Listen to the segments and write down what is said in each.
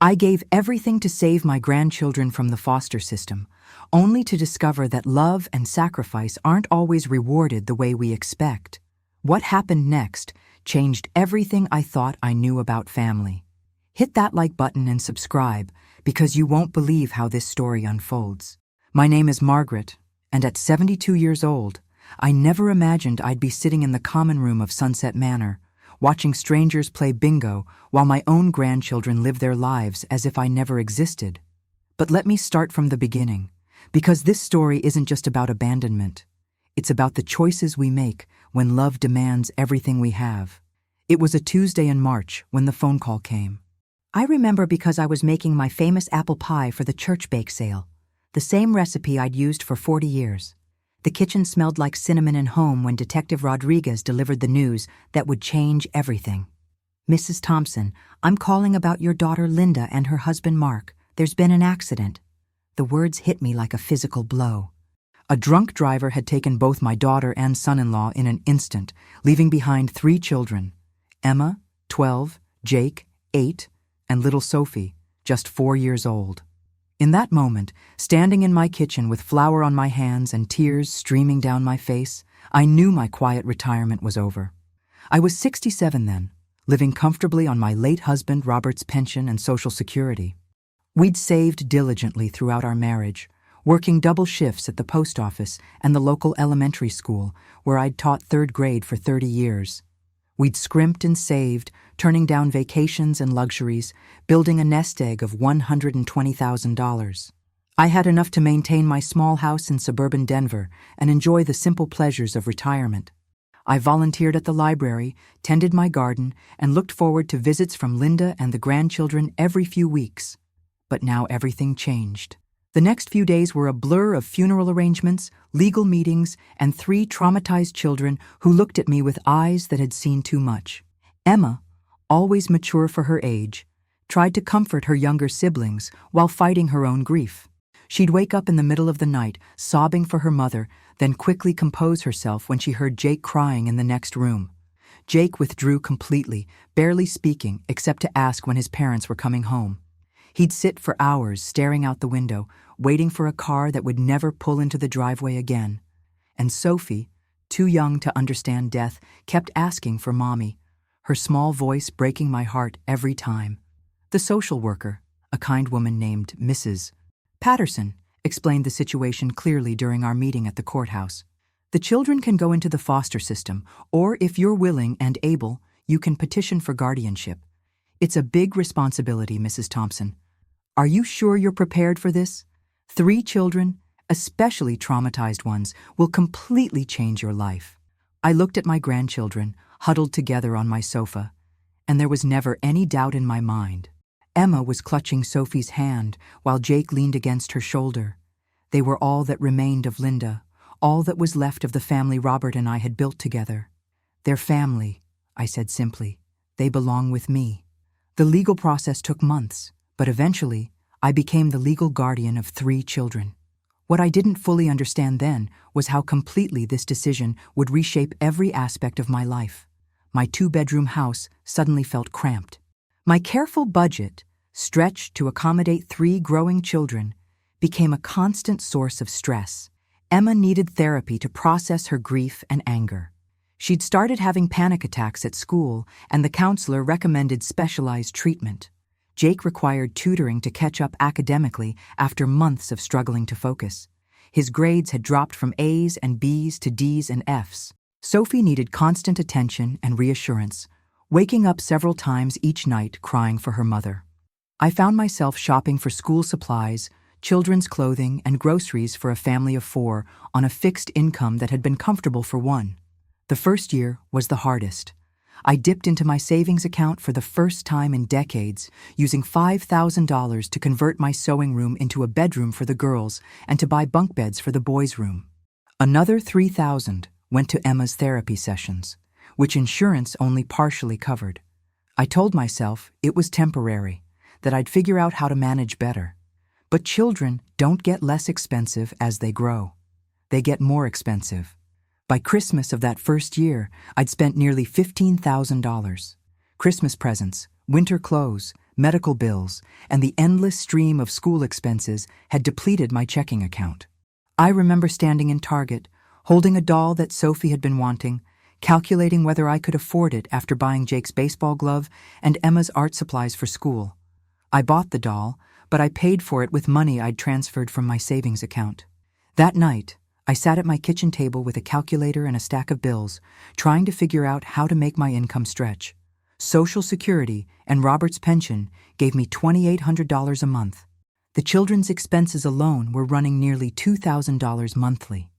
I gave everything to save my grandchildren from the foster system, only to discover that love and sacrifice aren't always rewarded the way we expect. What happened next changed everything I thought I knew about family. Hit that like button and subscribe, because you won't believe how this story unfolds. My name is Margaret, and at 72 years old, I never imagined I'd be sitting in the common room of Sunset Manor, watching strangers play bingo while my own grandchildren live their lives as if I never existed. But let me start from the beginning, because this story isn't just about abandonment. It's about the choices we make when love demands everything we have. It was a Tuesday in March when the phone call came. I remember because I was making my famous apple pie for the church bake sale, the same recipe I'd used for 40 years. The kitchen smelled like cinnamon and home when Detective Rodriguez delivered the news that would change everything. "Mrs. Thompson, I'm calling about your daughter Linda and her husband Mark. There's been an accident." The words hit me like a physical blow. A drunk driver had taken both my daughter and son-in-law in an instant, leaving behind 3 children: Emma, 12, Jake, 8, and little Sophie, just 4 years old. In that moment, standing in my kitchen with flour on my hands and tears streaming down my face, I knew my quiet retirement was over. I was 67 then, living comfortably on my late husband Robert's pension and Social Security. We'd saved diligently throughout our marriage, working double shifts at the post office and the local elementary school where I'd taught 3rd grade for 30 years. We'd scrimped and saved, turning down vacations and luxuries, building a nest egg of $120,000. I had enough to maintain my small house in suburban Denver and enjoy the simple pleasures of retirement. I volunteered at the library, tended my garden, and looked forward to visits from Linda and the grandchildren every few weeks. But now everything changed. The next few days were a blur of funeral arrangements, legal meetings, and 3 traumatized children who looked at me with eyes that had seen too much. Emma, always mature for her age, tried to comfort her younger siblings while fighting her own grief. She'd wake up in the middle of the night, sobbing for her mother, then quickly compose herself when she heard Jake crying in the next room. Jake withdrew completely, barely speaking except to ask when his parents were coming home. He'd sit for hours staring out the window, waiting for a car that would never pull into the driveway again. And Sophie, too young to understand death, kept asking for Mommy, her small voice breaking my heart every time. The social worker, a kind woman named Mrs. Patterson, explained the situation clearly during our meeting at the courthouse. "The children can go into the foster system, or if you're willing and able, you can petition for guardianship. It's a big responsibility, Mrs. Thompson. Are you sure you're prepared for this? 3 children, especially traumatized ones, will completely change your life." I looked at my grandchildren, huddled together on my sofa, and there was never any doubt in my mind. Emma was clutching Sophie's hand while Jake leaned against her shoulder. They were all that remained of Linda, all that was left of the family Robert and I had built together. "They're family," I said simply. "They belong with me." The legal process took months, but eventually, I became the legal guardian of 3 children. What I didn't fully understand then was how completely this decision would reshape every aspect of my life. My 2-bedroom house suddenly felt cramped. My careful budget, stretched to accommodate 3 growing children, became a constant source of stress. Emma needed therapy to process her grief and anger. She'd started having panic attacks at school, and the counselor recommended specialized treatment. Jake required tutoring to catch up academically after months of struggling to focus. His grades had dropped from A's and B's to D's and F's. Sophie needed constant attention and reassurance, waking up several times each night crying for her mother. I found myself shopping for school supplies, children's clothing, and groceries for a family of 4 on a fixed income that had been comfortable for 1. The first year was the hardest. I dipped into my savings account for the first time in decades, using $5,000 to convert my sewing room into a bedroom for the girls and to buy bunk beds for the boys' room. Another $3,000 went to Emma's therapy sessions, which insurance only partially covered. I told myself it was temporary, that I'd figure out how to manage better. But children don't get less expensive as they grow. They get more expensive. By Christmas of that first year, I'd spent nearly $15,000. Christmas presents, winter clothes, medical bills, and the endless stream of school expenses had depleted my checking account. I remember standing in Target, holding a doll that Sophie had been wanting, calculating whether I could afford it after buying Jake's baseball glove and Emma's art supplies for school. I bought the doll, but I paid for it with money I'd transferred from my savings account. That night, I sat at my kitchen table with a calculator and a stack of bills, trying to figure out how to make my income stretch. Social Security and Robert's pension gave me $2,800 a month. The children's expenses alone were running nearly $2,000 monthly.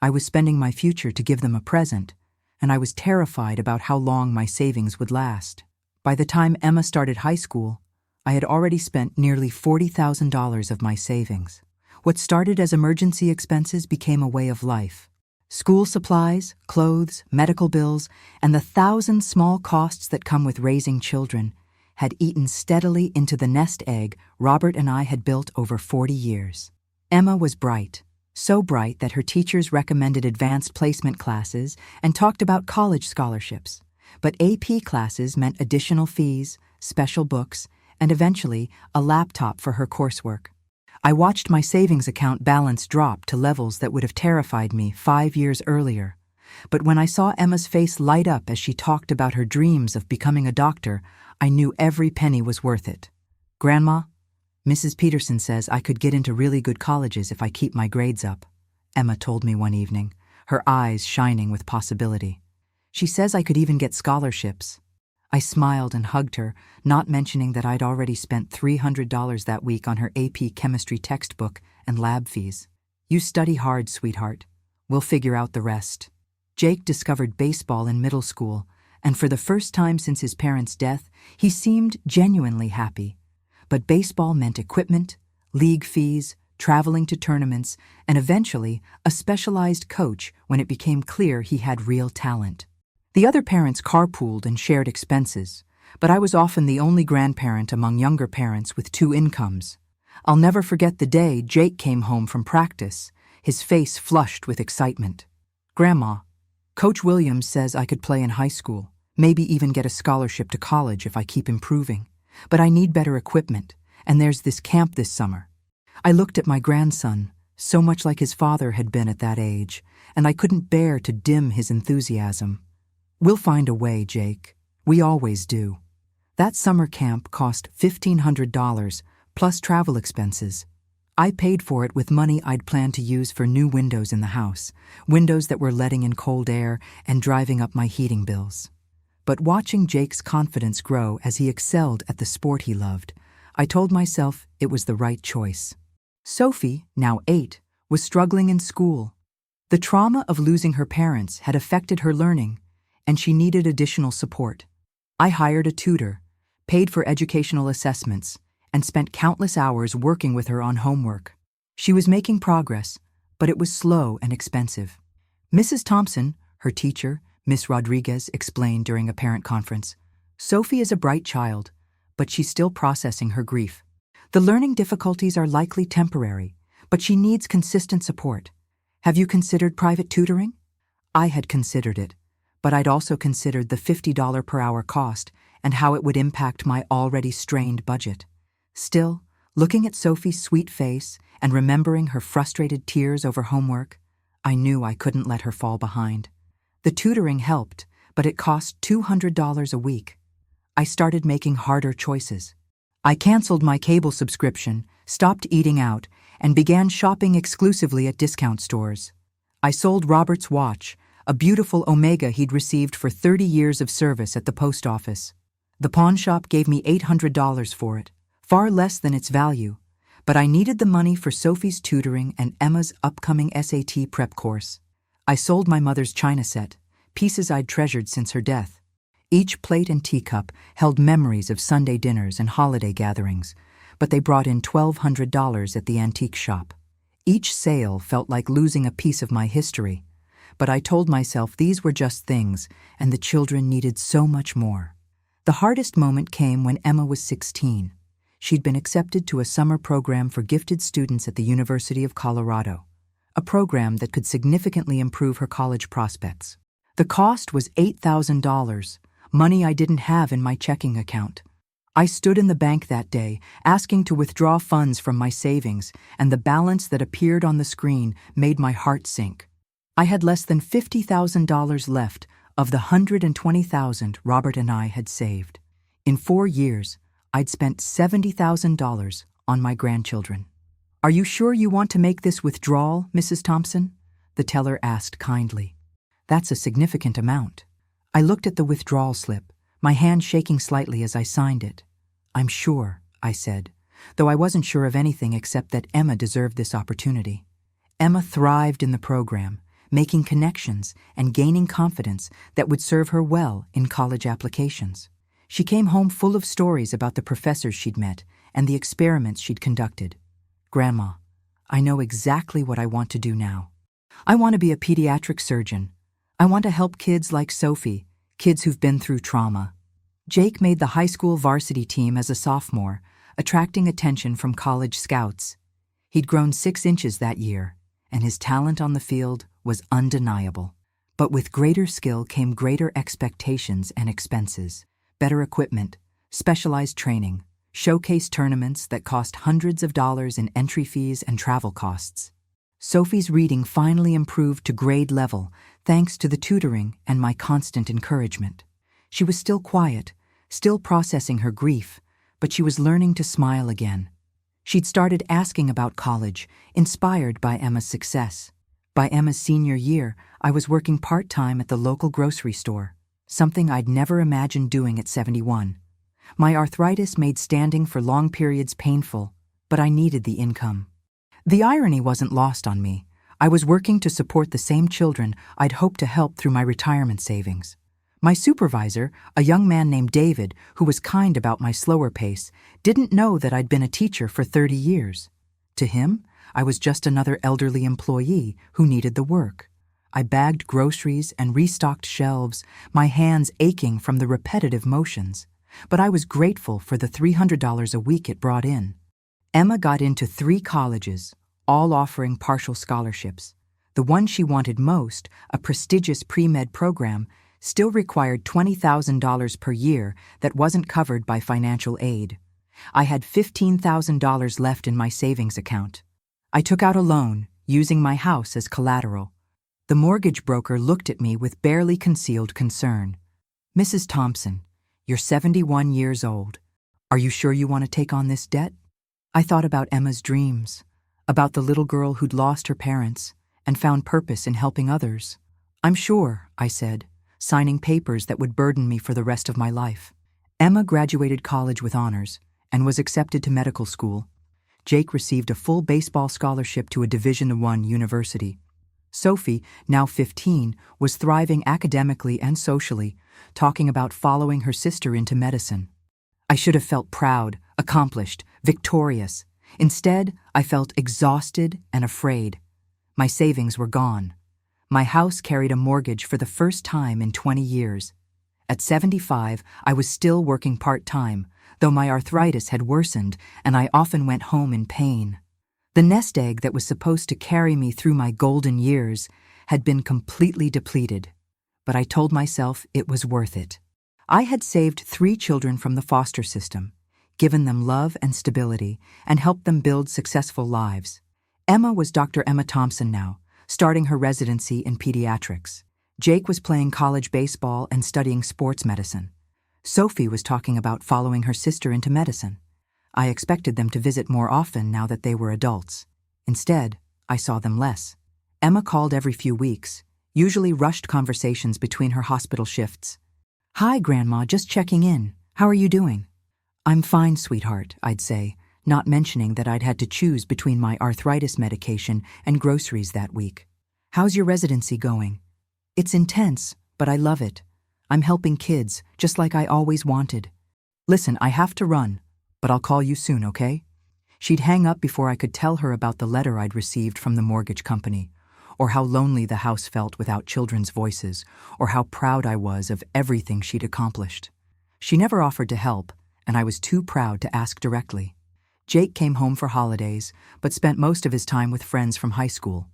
I was spending my future to give them a present, and I was terrified about how long my savings would last. By the time Emma started high school, I had already spent nearly $40,000 of my savings. What started as emergency expenses became a way of life. School supplies, clothes, medical bills, and the thousand small costs that come with raising children had eaten steadily into the nest egg Robert and I had built over 40 years. Emma was bright, so bright that her teachers recommended advanced placement classes and talked about college scholarships. But AP classes meant additional fees, special books, and eventually a laptop for her coursework. I watched my savings account balance drop to levels that would have terrified me 5 years earlier. But when I saw Emma's face light up as she talked about her dreams of becoming a doctor, I knew every penny was worth it. "Grandma, Mrs. Peterson says I could get into really good colleges if I keep my grades up," Emma told me one evening, her eyes shining with possibility. "She says I could even get scholarships." I smiled and hugged her, not mentioning that I'd already spent $300 that week on her AP chemistry textbook and lab fees. "You study hard, sweetheart. We'll figure out the rest." Jake discovered baseball in middle school, and for the first time since his parents' death, he seemed genuinely happy. But baseball meant equipment, league fees, traveling to tournaments, and eventually a specialized coach when it became clear he had real talent. The other parents carpooled and shared expenses, but I was often the only grandparent among younger parents with 2 incomes. I'll never forget the day Jake came home from practice, his face flushed with excitement. "Grandma, Coach Williams says I could play in high school, maybe even get a scholarship to college if I keep improving. But I need better equipment, and there's this camp this summer." I looked at my grandson, so much like his father had been at that age, and I couldn't bear to dim his enthusiasm. "We'll find a way, Jake. We always do." That summer camp cost $1,500 plus travel expenses. I paid for it with money I'd planned to use for new windows in the house, windows that were letting in cold air and driving up my heating bills. But watching Jake's confidence grow as he excelled at the sport he loved, I told myself it was the right choice. Sophie, now 8, was struggling in school. The trauma of losing her parents had affected her learning, and she needed additional support. I hired a tutor, paid for educational assessments, and spent countless hours working with her on homework. She was making progress, but it was slow and expensive. Mrs. Thompson, her teacher, Miss Rodriguez, explained during a parent conference, "Sophie is a bright child, but she's still processing her grief. The learning difficulties are likely temporary, but she needs consistent support. Have you considered private tutoring?" I had considered it, but I'd also considered the $50 per hour cost and how it would impact my already strained budget. Still, looking at Sophie's sweet face and remembering her frustrated tears over homework, I knew I couldn't let her fall behind. The tutoring helped, but it cost $200 a week. I started making harder choices. I canceled my cable subscription, stopped eating out, and began shopping exclusively at discount stores. I sold Robert's watch, a beautiful Omega he'd received for 30 years of service at the post office. The pawn shop gave me $800 for it, far less than its value, but I needed the money for Sophie's tutoring and Emma's upcoming SAT prep course. I sold my mother's china set, pieces I'd treasured since her death. Each plate and teacup held memories of Sunday dinners and holiday gatherings, but they brought in $1,200 at the antique shop. Each sale felt like losing a piece of my history, but I told myself these were just things, and the children needed so much more. The hardest moment came when Emma was 16. She'd been accepted to a summer program for gifted students at the University of Colorado, a program that could significantly improve her college prospects. The cost was $8,000, money I didn't have in my checking account. I stood in the bank that day, asking to withdraw funds from my savings, and the balance that appeared on the screen made my heart sink. I had less than $50,000 left of the $120,000 Robert and I had saved. In 4 years, I'd spent $70,000 on my grandchildren. "Are you sure you want to make this withdrawal, Mrs. Thompson?" the teller asked kindly. "That's a significant amount." I looked at the withdrawal slip, my hand shaking slightly as I signed it. "I'm sure," I said, though I wasn't sure of anything except that Emma deserved this opportunity. Emma thrived in the program, making connections and gaining confidence that would serve her well in college applications. She came home full of stories about the professors she'd met and the experiments she'd conducted. "Grandma, I know exactly what I want to do now. I want to be a pediatric surgeon. I want to help kids like Sophie, kids who've been through trauma." Jake made the high school varsity team as a sophomore, attracting attention from college scouts. He'd grown 6 inches that year, and his talent on the field was undeniable. But with greater skill came greater expectations and expenses, better equipment, specialized training, showcase tournaments that cost hundreds of dollars in entry fees and travel costs. Sophie's reading finally improved to grade level thanks to the tutoring and my constant encouragement. She was still quiet, still processing her grief, but she was learning to smile again. She'd started asking about college, inspired by Emma's success. By Emma's senior year, I was working part-time at the local grocery store, something I'd never imagined doing at 71. My arthritis made standing for long periods painful, but I needed the income. The irony wasn't lost on me. I was working to support the same children I'd hoped to help through my retirement savings. My supervisor, a young man named David, who was kind about my slower pace, didn't know that I'd been a teacher for 30 years. To him, I was just another elderly employee who needed the work. I bagged groceries and restocked shelves, my hands aching from the repetitive motions. But I was grateful for the $300 a week it brought in. Emma got into 3 colleges, all offering partial scholarships. The one she wanted most, a prestigious pre-med program, still required $20,000 per year that wasn't covered by financial aid. I had $15,000 left in my savings account. I took out a loan, using my house as collateral. The mortgage broker looked at me with barely concealed concern. "Mrs. Thompson, you're 71 years old. Are you sure you want to take on this debt?" I thought about Emma's dreams, about the little girl who'd lost her parents and found purpose in helping others. "I'm sure," I said, signing papers that would burden me for the rest of my life. Emma graduated college with honors and was accepted to medical school. Jake received a full baseball scholarship to a Division I university. Sophie, now 15, was thriving academically and socially, talking about following her sister into medicine. I should have felt proud, accomplished, victorious. Instead, I felt exhausted and afraid. My savings were gone. My house carried a mortgage for the first time in 20 years. At 75, I was still working part-time, though my arthritis had worsened and I often went home in pain. The nest egg that was supposed to carry me through my golden years had been completely depleted, but I told myself it was worth it. I had saved 3 children from the foster system, given them love and stability, and helped them build successful lives. Emma was Dr. Emma Thompson now, starting her residency in pediatrics. Jake was playing college baseball and studying sports medicine. Sophie was talking about following her sister into medicine. I expected them to visit more often now that they were adults. Instead, I saw them less. Emma called every few weeks, usually rushed conversations between her hospital shifts. "Hi, Grandma, just checking in. How are you doing?" "I'm fine, sweetheart," I'd say, not mentioning that I'd had to choose between my arthritis medication and groceries that week. "How's your residency going?" "It's intense, but I love it. I'm helping kids, just like I always wanted. Listen, I have to run, but I'll call you soon, okay?" She'd hang up before I could tell her about the letter I'd received from the mortgage company, or how lonely the house felt without children's voices, or how proud I was of everything she'd accomplished. She never offered to help, and I was too proud to ask directly. Jake came home for holidays, but spent most of his time with friends from high school.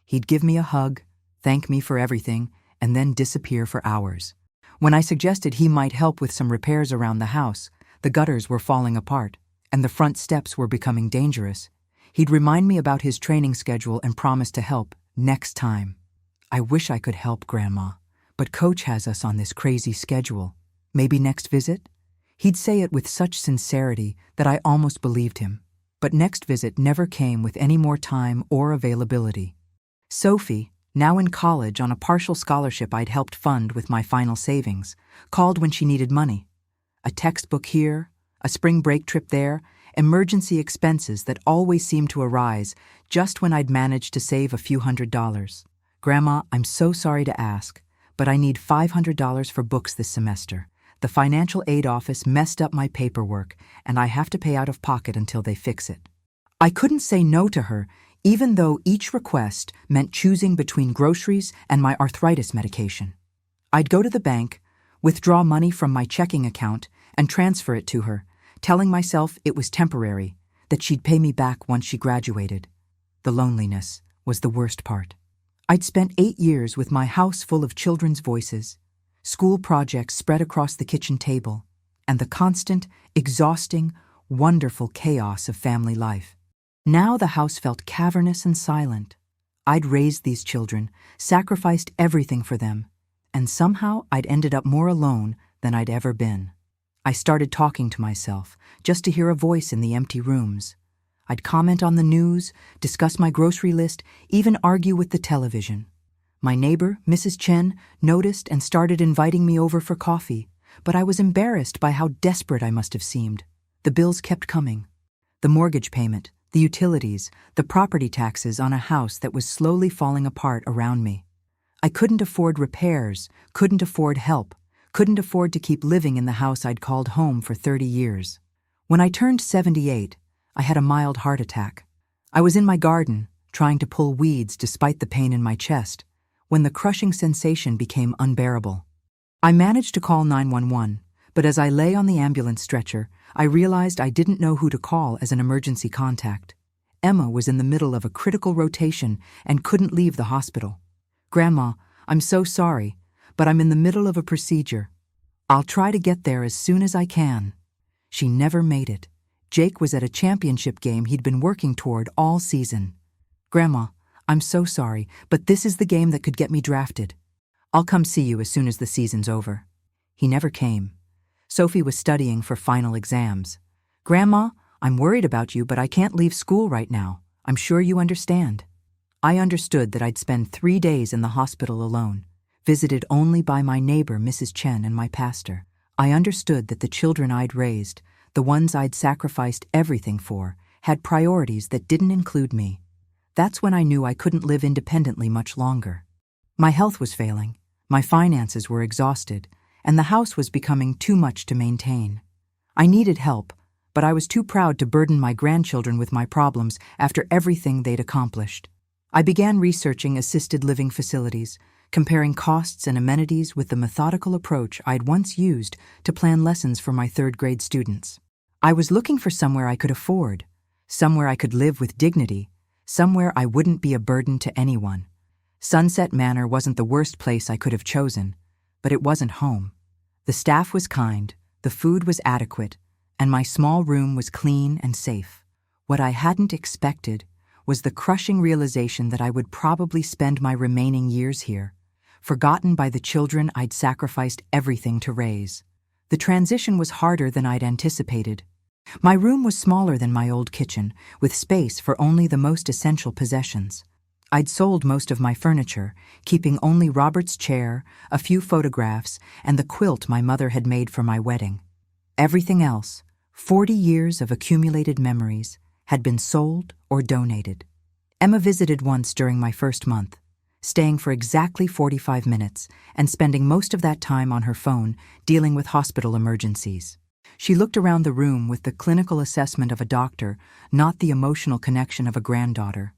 He'd give me a hug, thank me for everything, and then disappear for hours. When I suggested he might help with some repairs around the house, The gutters were falling apart, and the front steps were becoming dangerous. He'd remind me about his training schedule and promise to help next time. I wish I could help, Grandma, but Coach has us on this crazy schedule. Maybe next visit? He'd say it with such sincerity that I almost believed him. But next visit never came with any more time or availability. Sophie, now in college on a partial scholarship I'd helped fund with my final savings, called when she needed money. A textbook here, a spring break trip there, emergency expenses that always seemed to arise just when I'd managed to save a few $100s. Grandma, I'm so sorry to ask, but I need $500 for books this semester. The financial aid office messed up my paperwork, and I have to pay out of pocket until they fix it. I couldn't say no to her, even though each request meant choosing between groceries and my arthritis medication. I'd go to the bank, withdraw money from my checking account, and transfer it to her, telling myself it was temporary, that she'd pay me back once she graduated. The loneliness was the worst part. I'd spent 8 years with my house full of children's voices, school projects spread across the kitchen table, and the constant, exhausting, wonderful chaos of family life. Now the house felt cavernous and silent. I'd raised these children, sacrificed everything for them, and somehow I'd ended up more alone than I'd ever been. I started talking to myself, just to hear a voice in the empty rooms. I'd comment on the news, discuss my grocery list, even argue with the television. My neighbor, Mrs. Chen, noticed and started inviting me over for coffee, but I was embarrassed by how desperate I must have seemed. The bills kept coming. The mortgage payment, the utilities, the property taxes on a house that was slowly falling apart around me. I couldn't afford repairs, couldn't afford help, couldn't afford to keep living in the house I'd called home for 30 years. When I turned 78, I had a mild heart attack. I was in my garden, trying to pull weeds despite the pain in my chest, when the crushing sensation became unbearable. I managed to call 911, but as I lay on the ambulance stretcher, I realized I didn't know who to call as an emergency contact. Emma was in the middle of a critical rotation and couldn't leave the hospital. Grandma, I'm so sorry, but I'm in the middle of a procedure. I'll try to get there as soon as I can. She never made it. Jake was at a championship game he'd been working toward all season. Grandma, I'm so sorry, but this is the game that could get me drafted. I'll come see you as soon as the season's over. He never came. Sophie was studying for final exams. Grandma, I'm worried about you, but I can't leave school right now. I'm sure you understand. I understood that I'd spend 3 days in the hospital alone, visited only by my neighbor, Mrs. Chen, and my pastor. I understood that the children I'd raised, the ones I'd sacrificed everything for, had priorities that didn't include me. That's when I knew I couldn't live independently much longer. My health was failing, my finances were exhausted, and the house was becoming too much to maintain. I needed help, but I was too proud to burden my grandchildren with my problems after everything they'd accomplished. I began researching assisted living facilities, comparing costs and amenities with the methodical approach I'd once used to plan lessons for my third-grade students. I was looking for somewhere I could afford, somewhere I could live with dignity, somewhere I wouldn't be a burden to anyone. Sunset Manor wasn't the worst place I could have chosen, but it wasn't home. The staff was kind, the food was adequate, and my small room was clean and safe. What I hadn't expected was the crushing realization that I would probably spend my remaining years here, forgotten by the children I'd sacrificed everything to raise. The transition was harder than I'd anticipated. My room was smaller than my old kitchen, with space for only the most essential possessions. I'd sold most of my furniture, keeping only Robert's chair, a few photographs, and the quilt my mother had made for my wedding. Everything else, 40 years of accumulated memories, had been sold or donated. Emma visited once during my first month, staying for exactly 45 minutes and spending most of that time on her phone dealing with hospital emergencies. She looked around the room with the clinical assessment of a doctor, not the emotional connection of a granddaughter.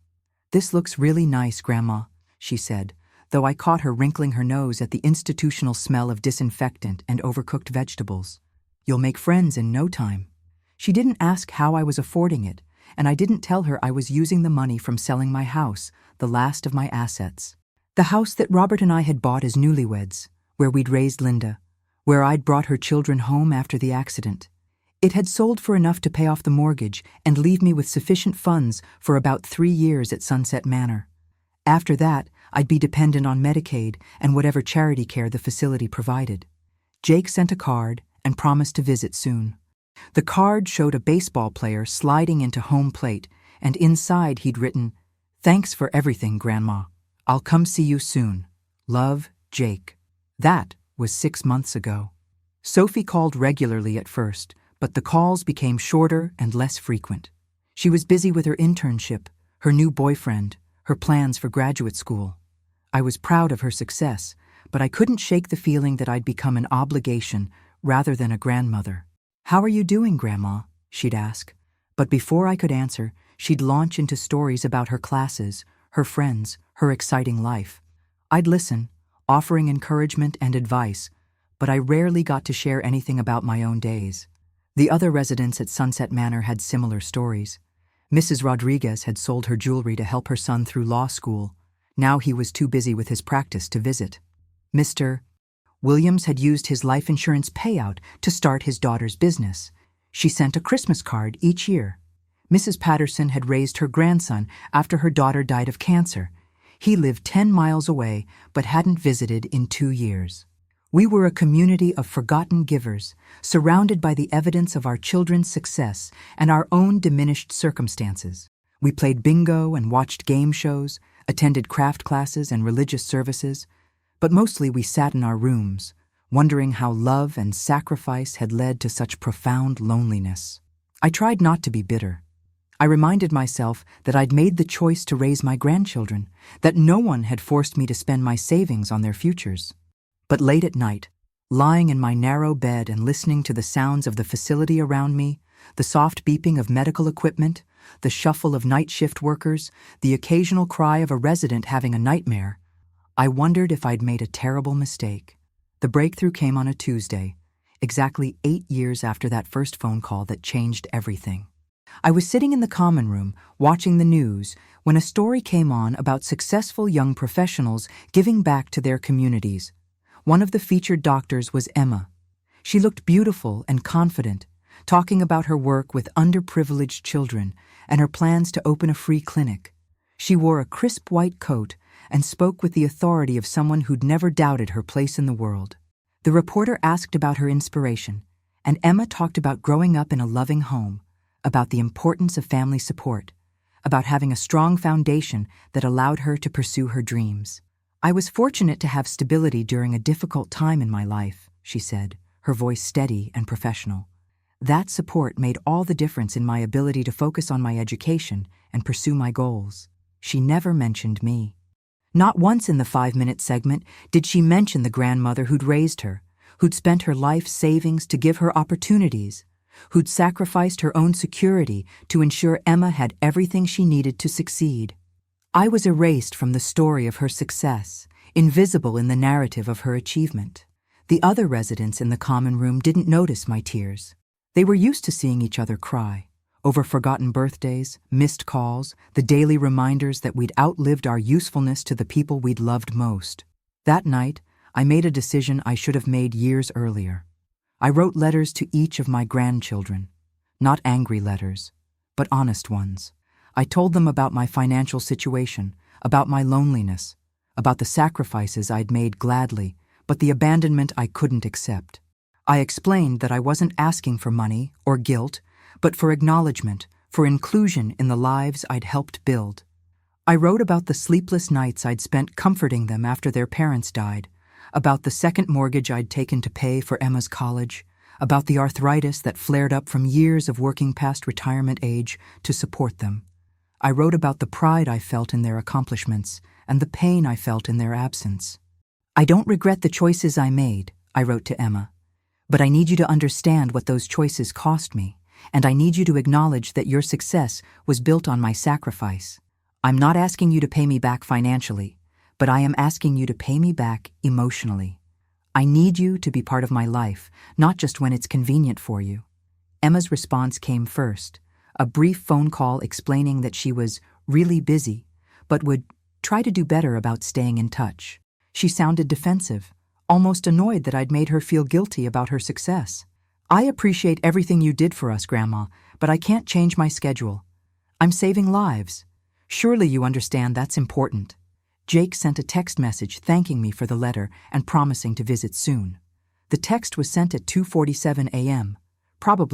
"This looks really nice, Grandma," she said, though I caught her wrinkling her nose at the institutional smell of disinfectant and overcooked vegetables. "You'll make friends in no time." She didn't ask how I was affording it, and I didn't tell her I was using the money from selling my house, the last of my assets. The house that Robert and I had bought as newlyweds, where we'd raised Linda, where I'd brought her children home after the accident. It had sold for enough to pay off the mortgage and leave me with sufficient funds for about 3 years at Sunset Manor. After that, I'd be dependent on Medicaid and whatever charity care the facility provided. Jake sent a card and promised to visit soon. The card showed a baseball player sliding into home plate, and inside he'd written, "Thanks for everything, Grandma. I'll come see you soon. Love, Jake." That was 6 months ago. Sophie called regularly at first, but the calls became shorter and less frequent. She was busy with her internship, her new boyfriend, her plans for graduate school. I was proud of her success, but I couldn't shake the feeling that I'd become an obligation rather than a grandmother. "How are you doing, Grandma?" she'd ask. But before I could answer, she'd launch into stories about her classes, her friends, her exciting life. I'd listen, offering encouragement and advice, but I rarely got to share anything about my own days. The other residents at Sunset Manor had similar stories. Mrs. Rodriguez had sold her jewelry to help her son through law school. Now he was too busy with his practice to visit. Mr. Williams had used his life insurance payout to start his daughter's business. She sent a Christmas card each year. Mrs. Patterson had raised her grandson after her daughter died of cancer. He lived 10 miles away but hadn't visited in 2 years. We were a community of forgotten givers, surrounded by the evidence of our children's success and our own diminished circumstances. We played bingo and watched game shows, attended craft classes and religious services, but mostly we sat in our rooms, wondering how love and sacrifice had led to such profound loneliness. I tried not to be bitter. I reminded myself that I'd made the choice to raise my grandchildren, that no one had forced me to spend my savings on their futures. But late at night, lying in my narrow bed and listening to the sounds of the facility around me, the soft beeping of medical equipment, the shuffle of night shift workers, the occasional cry of a resident having a nightmare, I wondered if I'd made a terrible mistake. The breakthrough came on a Tuesday, exactly 8 years after that first phone call that changed everything. I was sitting in the common room, watching the news, when a story came on about successful young professionals giving back to their communities. One of the featured doctors was Emma. She looked beautiful and confident, talking about her work with underprivileged children and her plans to open a free clinic. She wore a crisp white coat and spoke with the authority of someone who'd never doubted her place in the world. The reporter asked about her inspiration, and Emma talked about growing up in a loving home, about the importance of family support, about having a strong foundation that allowed her to pursue her dreams. "I was fortunate to have stability during a difficult time in my life," she said, her voice steady and professional. "That support made all the difference in my ability to focus on my education and pursue my goals." She never mentioned me. Not once in the 5-minute segment did she mention the grandmother who'd raised her, who'd spent her life savings to give her opportunities, who'd sacrificed her own security to ensure Emma had everything she needed to succeed. I was erased from the story of her success, invisible in the narrative of her achievement. The other residents in the common room didn't notice my tears. They were used to seeing each other cry, over forgotten birthdays, missed calls, the daily reminders that we'd outlived our usefulness to the people we'd loved most. That night, I made a decision I should have made years earlier. I wrote letters to each of my grandchildren. Not angry letters, but honest ones. I told them about my financial situation, about my loneliness, about the sacrifices I'd made gladly, but the abandonment I couldn't accept. I explained that I wasn't asking for money or guilt, but for acknowledgement, for inclusion in the lives I'd helped build. I wrote about the sleepless nights I'd spent comforting them after their parents died, about the second mortgage I'd taken to pay for Emma's college, about the arthritis that flared up from years of working past retirement age to support them. I wrote about the pride I felt in their accomplishments and the pain I felt in their absence. "I don't regret the choices I made," I wrote to Emma, "but I need you to understand what those choices cost me, and I need you to acknowledge that your success was built on my sacrifice. I'm not asking you to pay me back financially, but I am asking you to pay me back emotionally. I need you to be part of my life, not just when it's convenient for you." Emma's response came first, a brief phone call explaining that she was really busy, but would try to do better about staying in touch. She sounded defensive, almost annoyed that I'd made her feel guilty about her success. I appreciate everything you did for us, Grandma, but I can't change my schedule. I'm saving lives. Surely you understand that's important. Jake sent a text message thanking me for the letter and promising to visit soon. The text was sent at 2:47 a.m., probably